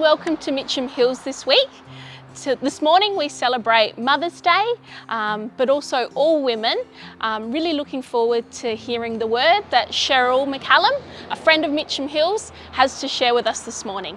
welcome to Mitcham Hills this week. This morning we celebrate Mother's Day, but also all women. Really looking forward to hearing the word that Cheryl McCallum, a friend of Mitcham Hills, has to share with us this morning.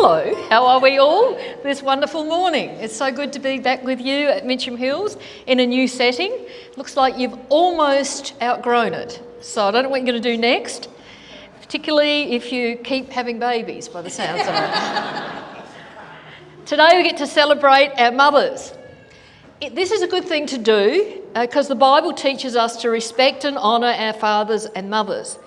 Hello, how are we all this wonderful morning? It's so good to be back with you at Mitcham Hills in a new setting. Looks like you've almost outgrown it, so I don't know what you're going to do next, particularly if you keep having babies by the sounds of it. Today we get to celebrate our mothers. This is a good thing to do because the Bible teaches us to respect and honour our fathers and mothers.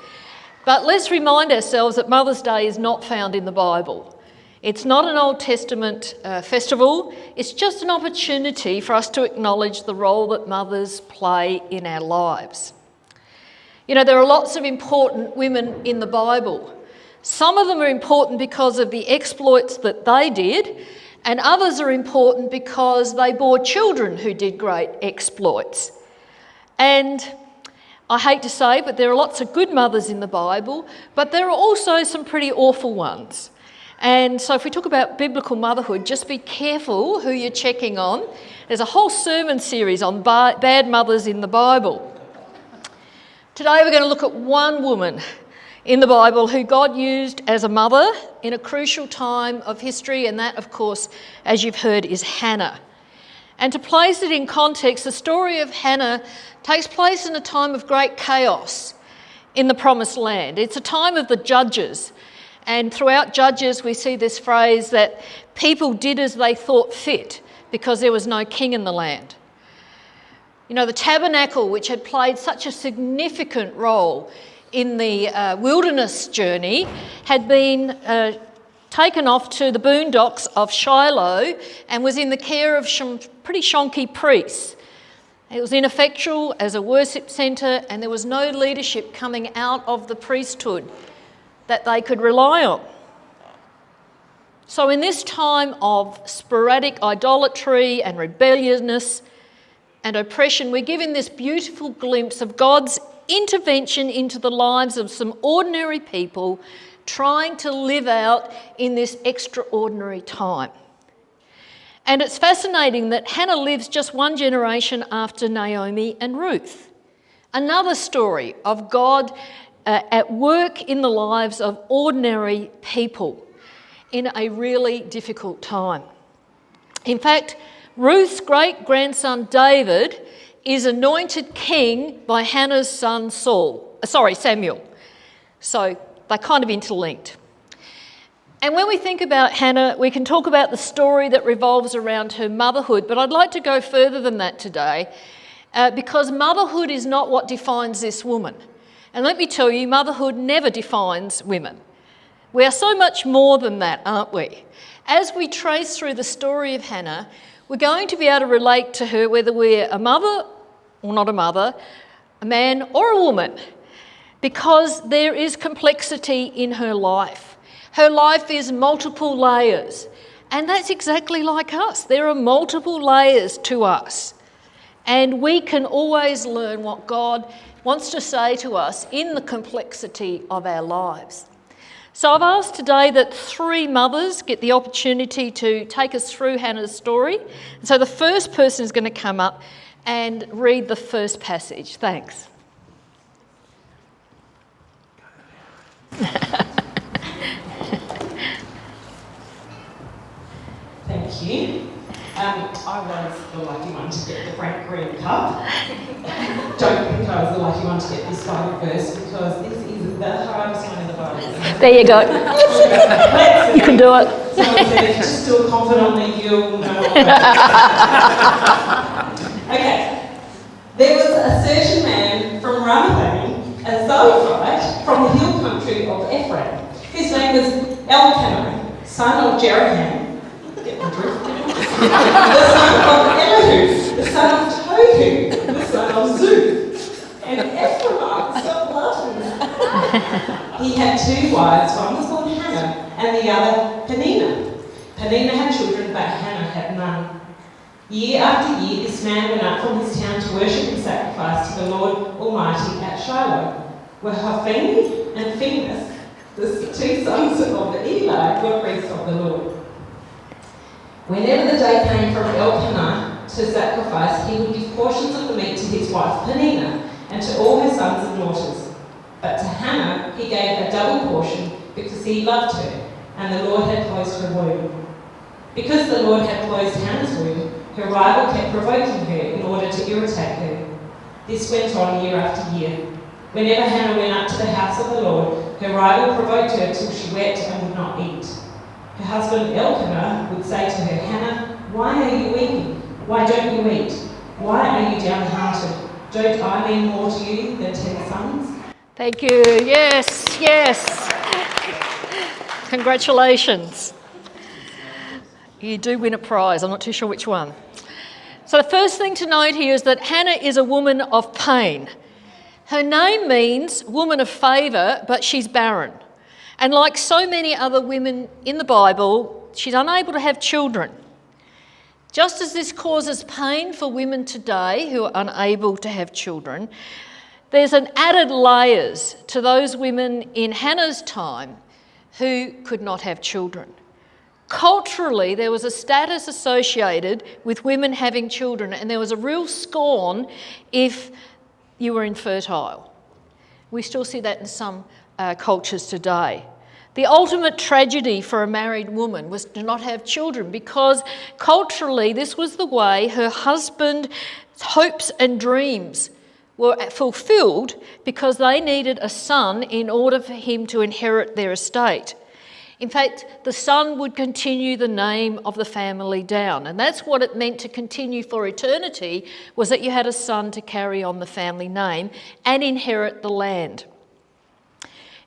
But let's remind ourselves that Mother's Day is not found in the Bible. It's not an Old Testament festival, it's just an opportunity for us to acknowledge the role that mothers play in our lives. You know, there are lots of important women in the Bible. Some of them are important because of the exploits that they did, and others are important because they bore children who did great exploits. And I hate to say, but there are lots of good mothers in the Bible, but there are also some pretty awful ones. And so if we talk about biblical motherhood, just be careful who you're checking on. There's a whole sermon series on bad mothers in the Bible. Today we're going to look at one woman in the Bible who God used as a mother in a crucial time of history, and that, of course, as you've heard, is Hannah. And to place it in context, the story of Hannah takes place in a time of great chaos in the Promised Land. It's a time of the judges. And throughout Judges, we see this phrase that people did as they thought fit because there was no king in the land. You know, the tabernacle, which had played such a significant role in the wilderness journey, had been taken off to the boondocks of Shiloh and was in the care of some pretty shonky priests. It was ineffectual as a worship centre, and there was no leadership coming out of the priesthood that they could rely on. So in this time of sporadic idolatry and rebelliousness and oppression, we're given this beautiful glimpse of God's intervention into the lives of some ordinary people trying to live out in this extraordinary time. And it's fascinating that Hannah lives just one generation after Naomi and Ruth. Another story of God at work in the lives of ordinary people in a really difficult time. In fact, Ruth's great-grandson David is anointed king by Hannah's son Samuel. So they're kind of interlinked. And when we think about Hannah, we can talk about the story that revolves around her motherhood, but I'd like to go further than that today because motherhood is not what defines this woman. And let me tell you, motherhood never defines women. We are so much more than that, aren't we? As we trace through the story of Hannah, we're going to be able to relate to her whether we're a mother or not a mother, a man or a woman, because there is complexity in her life. Her life is multiple layers, and that's exactly like us. There are multiple layers to us, and we can always learn what God wants to say to us in the complexity of our lives. So I've asked today that three mothers get the opportunity to take us through Hannah's story. And so the first person is going to come up and read the first passage. Thanks. Thank you. I was the lucky one to get the Frank Green Cup. Don't think I was the lucky one to get this Bible verse because this is the hardest one in the Bible. There you go. You can do it. Someone said if you're still confidently, you'll know what Okay. There was a certain man from Ramathaim, a Zophite from the hill country of Ephraim. His name was Elkanah, son of Jeroham. Get my drift? The son of Elihu, the son of Tohu, the son of Zuph, and Ephraim, stop laughing. He had two wives, one was called Hannah, and the other Peninnah. Peninnah had children, but Hannah had none. Year after year, this man went up from his town to worship and sacrifice to the Lord Almighty at Shiloh, where Hophni and Phinehas, the two sons of Eli, were priests of the Lord. Whenever the day came for Elkanah to sacrifice, he would give portions of the meat to his wife Peninnah and to all her sons and daughters. But to Hannah he gave a double portion because he loved her, and the Lord had closed her womb. Because the Lord had closed Hannah's womb, her rival kept provoking her in order to irritate her. This went on year after year. Whenever Hannah went up to the house of the Lord, her rival provoked her till she wept and would not eat. Her husband Elkanah would say to her, "Hannah, why are you weeping? Why don't you eat? Why are you downhearted? Don't I mean more to you than 10 sons?" Thank you. Yes, yes. Congratulations. You do win a prize. I'm not too sure which one. So the first thing to note here is that Hannah is a woman of pain. Her name means woman of favour, but she's barren. And like so many other women in the Bible, she's unable to have children. Just as this causes pain for women today who are unable to have children, there's an added layers to those women in Hannah's time who could not have children. Culturally, there was a status associated with women having children, and there was a real scorn if you were infertile. We still see that in some cultures today. The ultimate tragedy for a married woman was to not have children, because culturally this was the way her husband's hopes and dreams were fulfilled, because they needed a son in order for him to inherit their estate. In fact, the son would continue the name of the family down, and that's what it meant to continue for eternity, was that you had a son to carry on the family name and inherit the land.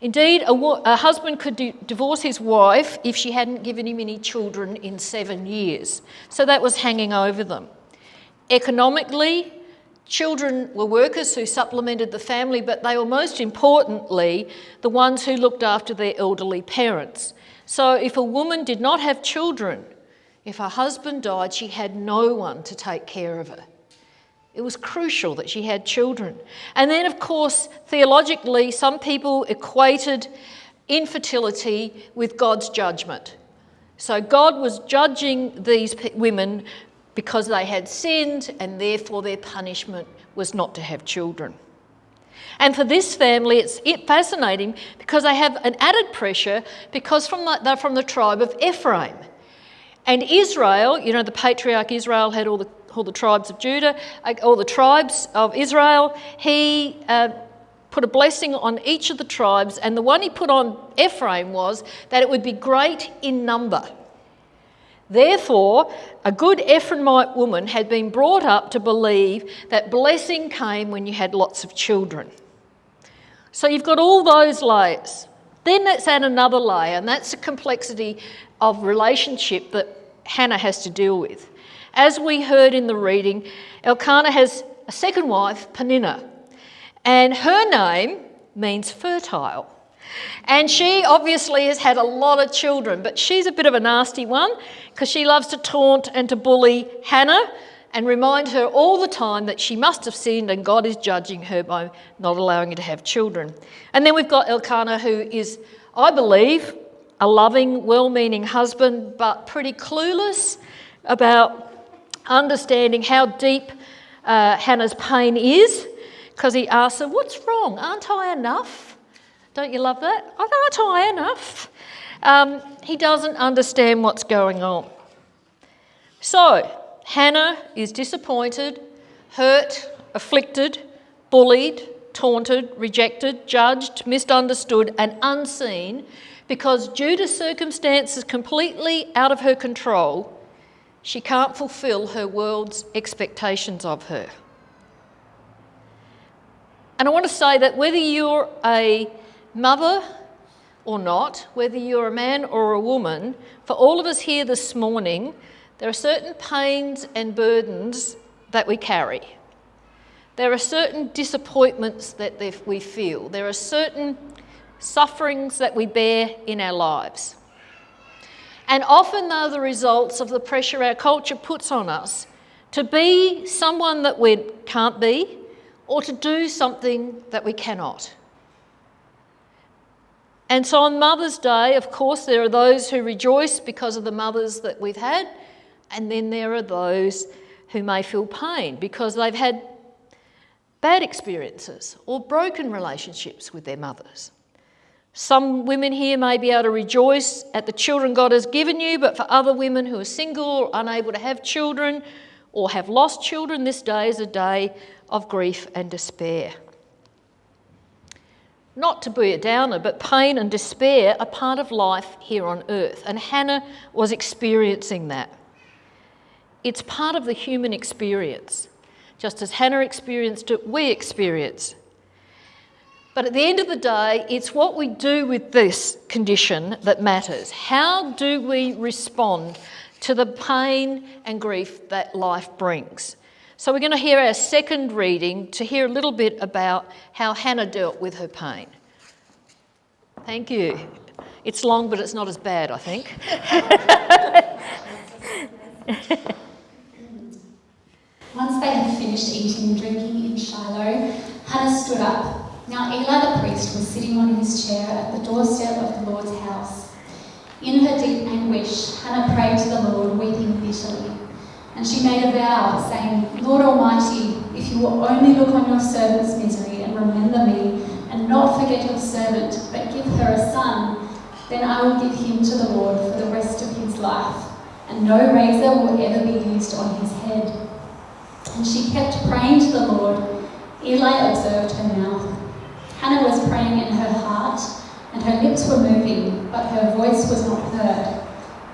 Indeed, a husband could divorce his wife if she hadn't given him any children in 7 years, so that was hanging over them. Economically, children were workers who supplemented the family, but they were most importantly the ones who looked after their elderly parents. So if a woman did not have children, if her husband died, she had no one to take care of her. It was crucial that she had children. And then, of course, theologically, some people equated infertility with God's judgment. So God was judging these women because they had sinned, and therefore their punishment was not to have children. And for this family, it's fascinating because they have an added pressure, because they're from the tribe of Ephraim. And Israel, you know, the patriarch Israel had all the tribes of Judah, all the tribes of Israel. He put a blessing on each of the tribes, and the one he put on Ephraim was that it would be great in number. Therefore, a good Ephraimite woman had been brought up to believe that blessing came when you had lots of children. So you've got all those layers. Then let's add another layer, and that's the complexity of relationship that Hannah has to deal with. As we heard in the reading, Elkanah has a second wife, Peninnah, and her name means fertile. And she obviously has had a lot of children, but she's a bit of a nasty one because she loves to taunt and to bully Hannah and remind her all the time that she must have sinned and God is judging her by not allowing her to have children. And then we've got Elkanah, who is, I believe, a loving, well-meaning husband, but pretty clueless about understanding how deep Hannah's pain is, because he asks her, "What's wrong? Aren't I enough?" Don't you love that? Aren't I enough? He doesn't understand what's going on. So, Hannah is disappointed, hurt, afflicted, bullied, taunted, rejected, judged, misunderstood, and unseen, because due to circumstances completely out of her control, she can't fulfill her world's expectations of her. And I want to say that whether you're a mother or not, whether you're a man or a woman, for all of us here this morning, there are certain pains and burdens that we carry. There are certain disappointments that we feel. There are certain sufferings that we bear in our lives. And often they're the results of the pressure our culture puts on us to be someone that we can't be, or to do something that we cannot. And so on Mother's Day, of course, there are those who rejoice because of the mothers that we've had, and then there are those who may feel pain because they've had bad experiences or broken relationships with their mothers. Some women here may be able to rejoice at the children God has given you, but for other women who are single or unable to have children or have lost children, this day is a day of grief and despair. Not to be a downer, but pain and despair are part of life here on earth, and Hannah was experiencing that. It's part of the human experience. Just as Hannah experienced it, we experience. But at the end of the day, it's what we do with this condition that matters. How do we respond to the pain and grief that life brings? So we're going to hear our second reading to hear a little bit about how Hannah dealt with her pain. Thank you. It's long, but it's not as bad, I think. Once they had finished eating and drinking in Shiloh, Hannah stood up. Now Eli the priest was sitting on his chair at the doorstep of the Lord's house. In her deep anguish, Hannah prayed to the Lord, weeping bitterly. And she made a vow, saying, Lord Almighty, if you will only look on your servant's misery and remember me, and not forget your servant, but give her a son, then I will give him to the Lord for the rest of his life, and no razor will ever be used on his head. And she kept praying to the Lord. Eli observed her mouth. Hannah was praying in her heart, and her lips were moving, but her voice was not heard.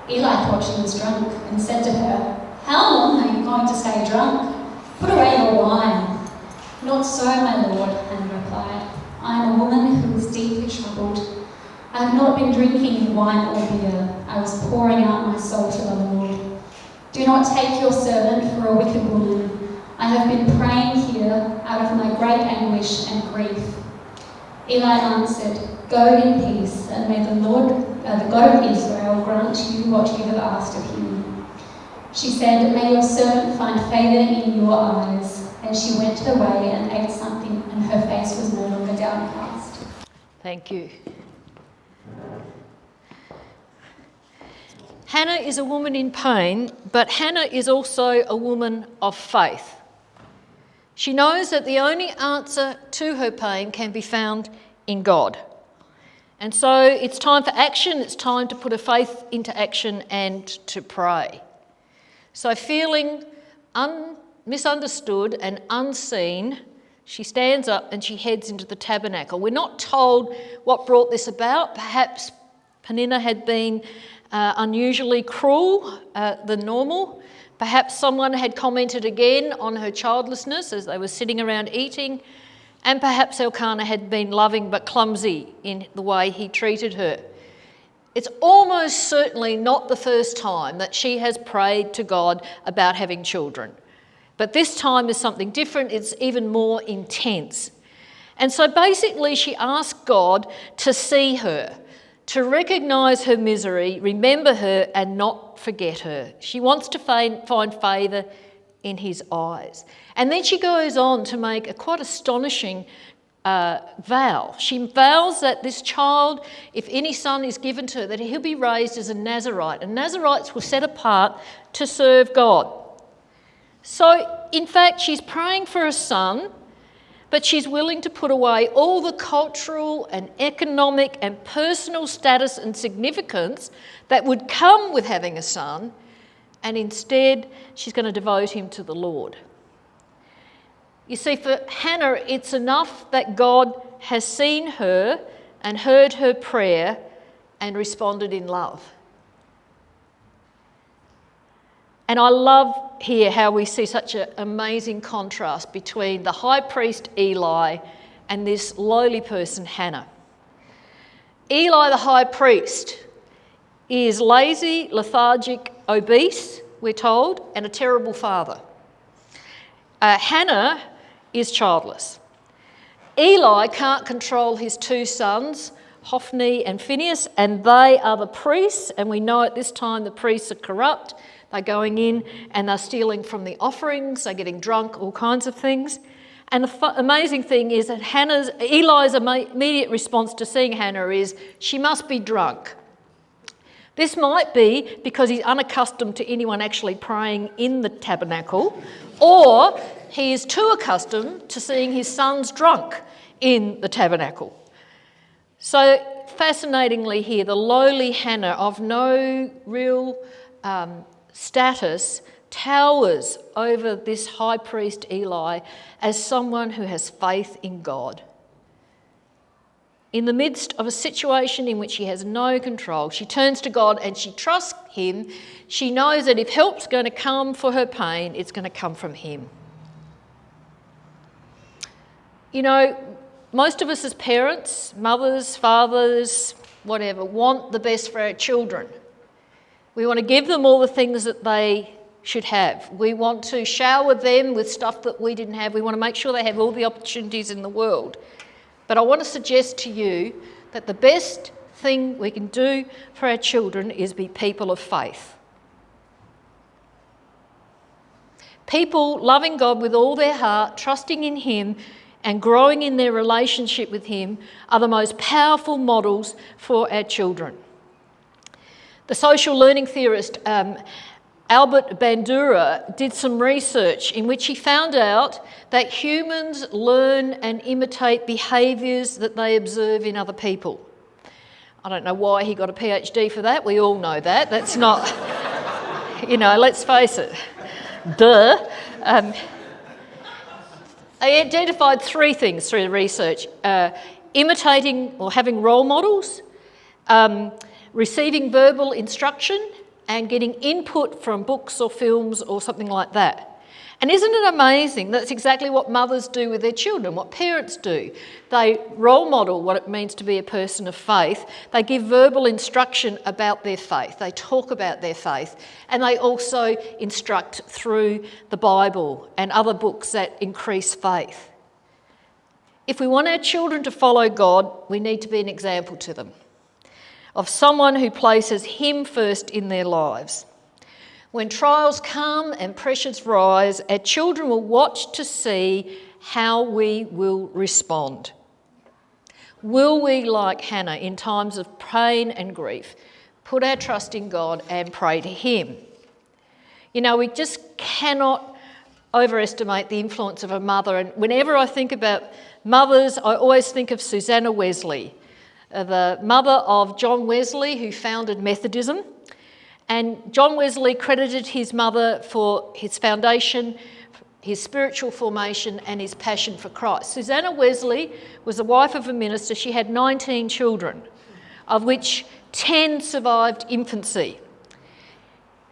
Eli thought she was drunk, and said to her, How long are you going to stay drunk? Put away your wine. Not so, my lord, Hannah replied. I am a woman who is deeply troubled. I have not been drinking wine or beer. I was pouring out my soul to the Lord. Do not take your servant for a wicked woman. I have been praying here out of my great anguish and grief. Eli answered, Go in peace, and may the Lord, the God of Israel, grant you what you have asked of him. She said, May your servant find favour in your eyes. And she went her way and ate something, and her face was no longer downcast. Thank you. Hannah is a woman in pain, but Hannah is also a woman of faith. She knows that the only answer to her pain can be found in God. And so it's time for action, it's time to put her faith into action and to pray. So feeling misunderstood and unseen, she stands up and she heads into the tabernacle. We're not told what brought this about. Perhaps Peninnah had been unusually cruel than normal. Perhaps someone had commented again on her childlessness as they were sitting around eating, and perhaps Elkanah had been loving but clumsy in the way he treated her. It's almost certainly not the first time that she has prayed to God about having children. But this time is something different, it's even more intense. And so basically she asked God to see her, to recognise her misery, remember her and not forget her. She wants to find favour in his eyes. And then she goes on to make a quite astonishing vow. She vows that this child, if any son is given to her, that he'll be raised as a Nazarite. And Nazarites were set apart to serve God. So, in fact, she's praying for a son, but she's willing to put away all the cultural and economic and personal status and significance that would come with having a son, and instead she's going to devote him to the Lord. You see, for Hannah, it's enough that God has seen her and heard her prayer and responded in love. And I love here how we see such an amazing contrast between the high priest Eli and this lowly person, Hannah. Eli, the high priest, is lazy, lethargic, obese, we're told, and a terrible father. Hannah is childless. Eli can't control his two sons Hophni and Phinehas, and they are the priests, and we know at this time the priests are corrupt. They're going in and they're stealing from the offerings, they're getting drunk, all kinds of things. And the amazing thing is that Eli's immediate response to seeing Hannah is, she must be drunk. This might be because he's unaccustomed to anyone actually praying in the tabernacle, or he is too accustomed to seeing his sons drunk in the tabernacle. So fascinatingly here, the lowly Hannah of no real status towers over this high priest Eli as someone who has faith in God. In the midst of a situation in which she has no control, she turns to God and she trusts him. She knows that if help's going to come for her pain, it's going to come from him. You know, most of us as parents, mothers, fathers, whatever, want the best for our children. We want to give them all the things that they should have. We want to shower them with stuff that we didn't have. We want to make sure they have all the opportunities in the world. But I want to suggest to you that the best thing we can do for our children is be people of faith. People loving God with all their heart, trusting in him and growing in their relationship with him are the most powerful models for our children. The social learning theorist Albert Bandura did some research in which he found out that humans learn and imitate behaviours that they observe in other people. I don't know why he got a PhD for that. We all know that. That's not, let's face it. Duh. They identified three things through the research. Imitating or having role models, receiving verbal instruction, and getting input from books or films or something like that. And isn't it amazing? That's exactly what mothers do with their children, what parents do. They role model what it means to be a person of faith. They give verbal instruction about their faith. They talk about their faith. And they also instruct through the Bible and other books that increase faith. If we want our children to follow God, we need to be an example to them of someone who places him first in their lives. When trials come and pressures rise, our children will watch to see how we will respond. Will we, like Hannah, in times of pain and grief, put our trust in God and pray to him? We just cannot overestimate the influence of a mother. And whenever I think about mothers, I always think of Susanna Wesley, the mother of John Wesley, who founded Methodism. And John Wesley credited his mother for his foundation, his spiritual formation and his passion for Christ. Susanna Wesley was the wife of a minister. She had 19 children, of which 10 survived infancy.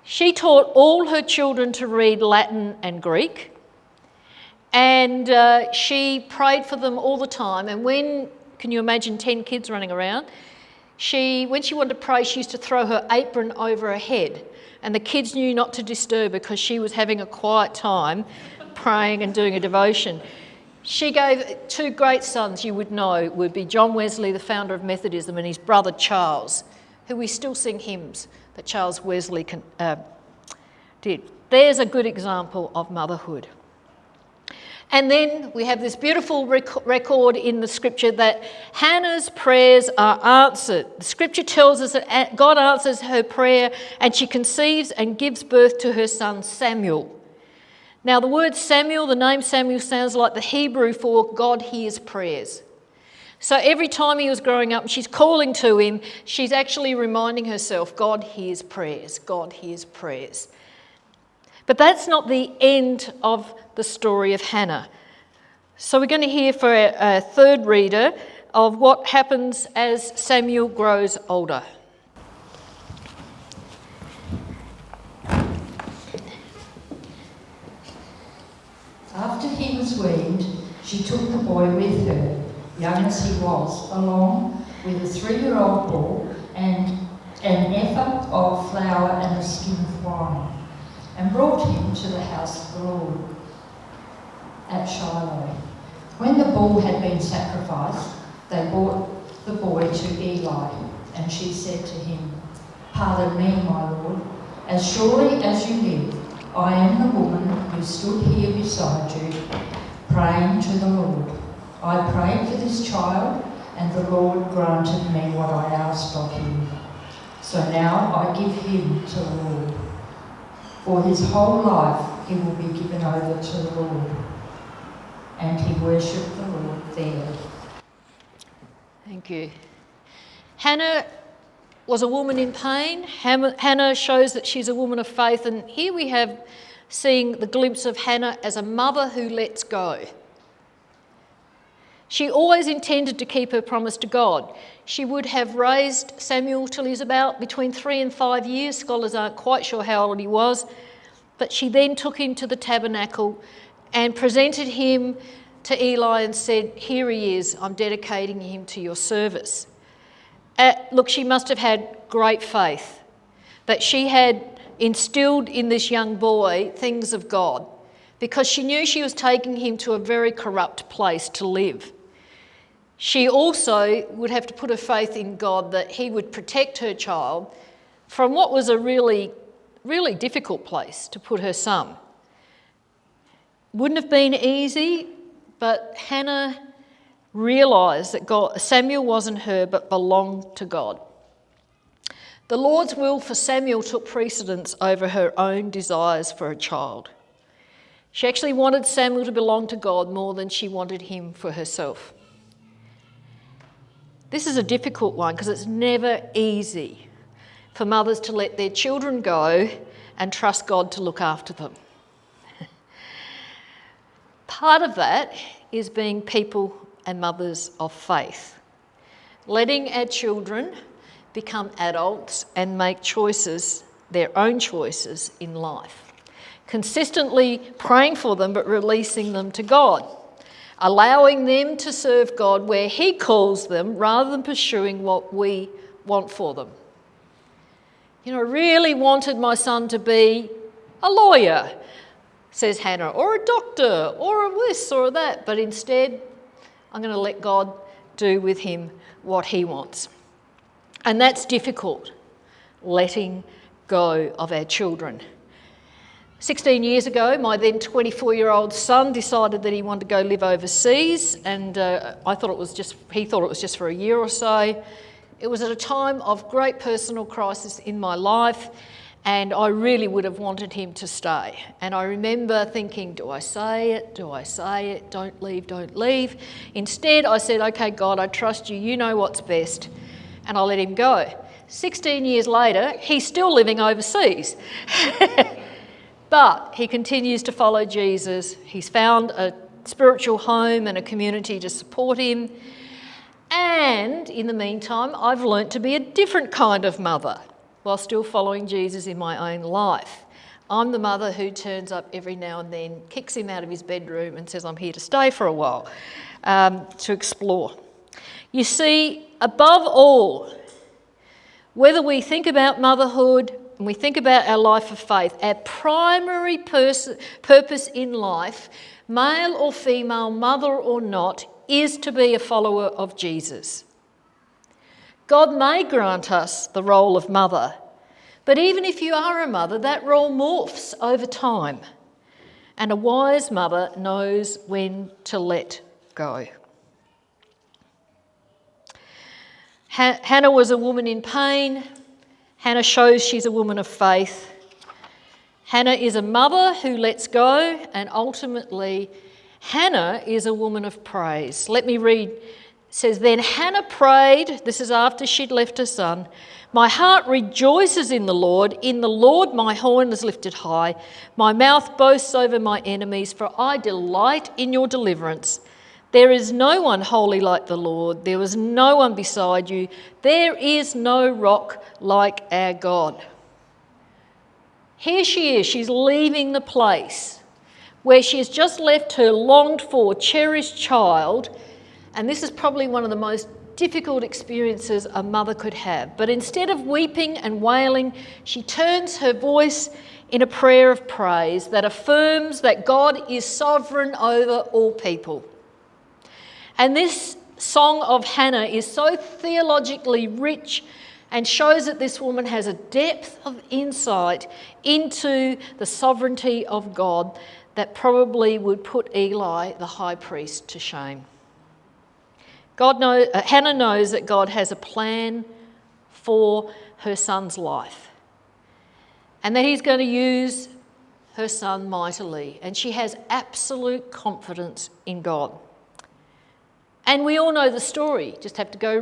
She taught all her children to read Latin and Greek, and she prayed for them all the time. And can you imagine 10 kids running around? When she wanted to pray, she used to throw her apron over her head, and the kids knew not to disturb her because she was having a quiet time praying and doing a devotion. She gave two great sons you would know would be John Wesley, the founder of Methodism, and his brother Charles, who we still sing hymns that Charles Wesley did. There's a good example of motherhood. And then we have this beautiful record in the scripture that Hannah's prayers are answered. The scripture tells us that God answers her prayer and she conceives and gives birth to her son Samuel. Now the word Samuel, the name Samuel, sounds like the Hebrew for God hears prayers. So every time he was growing up and she's calling to him, she's actually reminding herself, God hears prayers, God hears prayers. But that's not the end of the story of Hannah. So we're going to hear for our third reader of what happens as Samuel grows older. After he was weaned, she took the boy with her, young as he was, along with a 3-year-old bull and an ephah of flour and a skin of wine, and brought him to the house of the Lord at Shiloh. When the bull had been sacrificed, they brought the boy to Eli, and she said to him, "Pardon me, my lord, as surely as you live, I am the woman who stood here beside you, praying to the Lord. I prayed for this child, and the Lord granted me what I asked of him. So now I give him to the Lord. For his whole life he will be given over to the Lord." And he worshipped the Lord there. Thank you. Hannah was a woman in pain. Hannah shows that she's a woman of faith, and here we have seeing the glimpse of Hannah as a mother who lets go. She always intended to keep her promise to God. She would have raised Samuel till he was about between 3 and 5 years. Scholars aren't quite sure how old he was, but she then took him to the tabernacle and presented him to Eli and said, "Here he is, I'm dedicating him to your service." Look, she must have had great faith that she had instilled in this young boy things of God, because she knew she was taking him to a very corrupt place to live. She also would have to put her faith in God that he would protect her child from what was a really, really difficult place to put her son. Wouldn't have been easy, but Hannah realised that Samuel wasn't her but belonged to God. The Lord's will for Samuel took precedence over her own desires for a child. She actually wanted Samuel to belong to God more than she wanted him for herself. This is a difficult one because it's never easy for mothers to let their children go and trust God to look after them. Part of that is being people and mothers of faith, letting our children become adults and make choices, their own choices in life, consistently praying for them but releasing them to God, allowing them to serve God where He calls them rather than pursuing what we want for them. You know, I really wanted my son to be a lawyer, says Hannah, or a doctor, or a this or that, but instead I'm going to let God do with him what He wants. And that's difficult, letting go of our children. 16 years ago, my then 24-year-old son decided that he wanted to go live overseas, and he thought it was just for a year or so. It was at a time of great personal crisis in my life, and I really would have wanted him to stay. And I remember thinking, do I say it? Do I say it? Don't leave, don't leave. Instead, I said, okay, God, I trust you. You know what's best. And I let him go. 16 years later, he's still living overseas. But he continues to follow Jesus. He's found a spiritual home and a community to support him. And in the meantime, I've learnt to be a different kind of mother while still following Jesus in my own life. I'm the mother who turns up every now and then, kicks him out of his bedroom and says, I'm here to stay for a while, to explore. You see, above all, whether we think about motherhood and we think about our life of faith, our primary purpose in life, male or female, mother or not, is to be a follower of Jesus. God may grant us the role of mother, but even if you are a mother, that role morphs over time. And a wise mother knows when to let go. Hannah was a woman in pain. Hannah shows she's a woman of faith. Hannah is a mother who lets go, and ultimately, Hannah is a woman of praise. Let me read. It says, then Hannah prayed, this is after she'd left her son, my heart rejoices in the Lord my horn is lifted high, my mouth boasts over my enemies, for I delight in your deliverance. There is no one holy like the Lord, there was no one beside you, there is no rock like our God. Here she is, she's leaving the place where she has just left her longed for, cherished child. And this is probably one of the most difficult experiences a mother could have. But instead of weeping and wailing, she turns her voice in a prayer of praise that affirms that God is sovereign over all people. And this song of Hannah is so theologically rich and shows that this woman has a depth of insight into the sovereignty of God that probably would put Eli, the high priest, to shame. Hannah knows that God has a plan for her son's life and that he's going to use her son mightily, and she has absolute confidence in God. And we all know the story, just have to go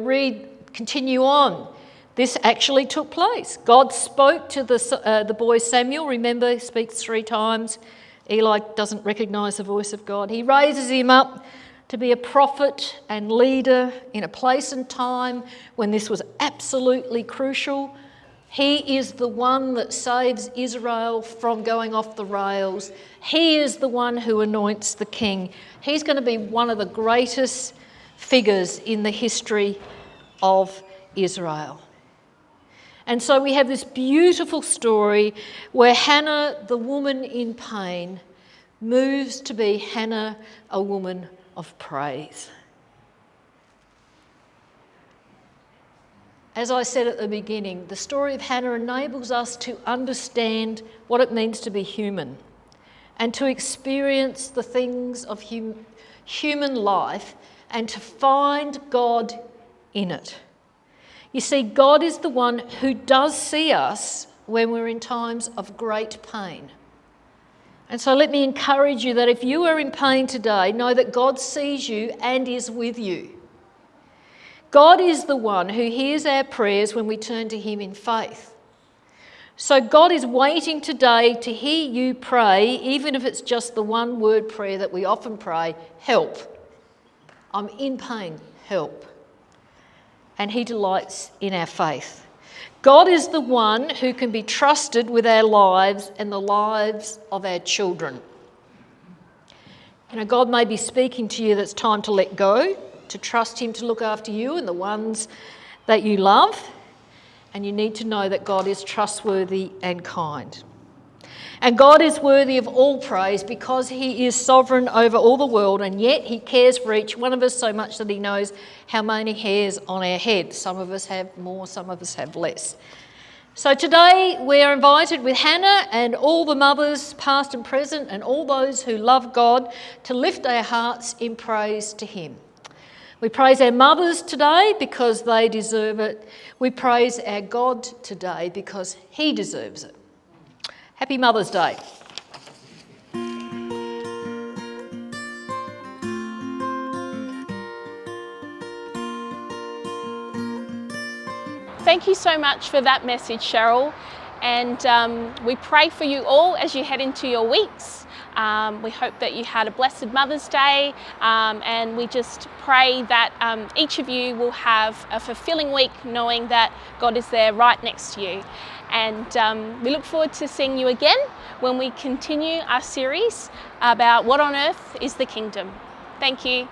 continue on. This actually took place. God spoke to the boy Samuel. Remember, he speaks 3 times. Eli doesn't recognise the voice of God. He raises him up to be a prophet and leader in a place and time when this was absolutely crucial. He is the one that saves Israel from going off the rails. He is the one who anoints the king. He's going to be one of the greatest figures in the history of Israel. And so we have this beautiful story where Hannah, the woman in pain, moves to be Hannah, a woman of praise. As I said at the beginning, the story of Hannah enables us to understand what it means to be human and to experience the things of human life and to find God in it. You see, God is the one who does see us when we're in times of great pain. And so let me encourage you that if you are in pain today, know that God sees you and is with you. God is the one who hears our prayers when we turn to him in faith. So God is waiting today to hear you pray, even if it's just the one word prayer that we often pray, help. I'm in pain, help. And he delights in our faith. God is the one who can be trusted with our lives and the lives of our children. You know, God may be speaking to you that it's time to let go, to trust him to look after you and the ones that you love. And you need to know that God is trustworthy and kind. And God is worthy of all praise because he is sovereign over all the world, and yet he cares for each one of us so much that he knows how many hairs on our head. Some of us have more, some of us have less. So today we are invited with Hannah and all the mothers, past and present, and all those who love God to lift our hearts in praise to him. We praise our mothers today because they deserve it. We praise our God today because he deserves it. Happy Mother's Day. Thank you so much for that message, Cheryl. And we pray for you all as you head into your weeks. We hope that you had a blessed Mother's Day, and we just pray that each of you will have a fulfilling week knowing that God is there right next to you. And we look forward to seeing you again when we continue our series about what on earth is the kingdom. Thank you.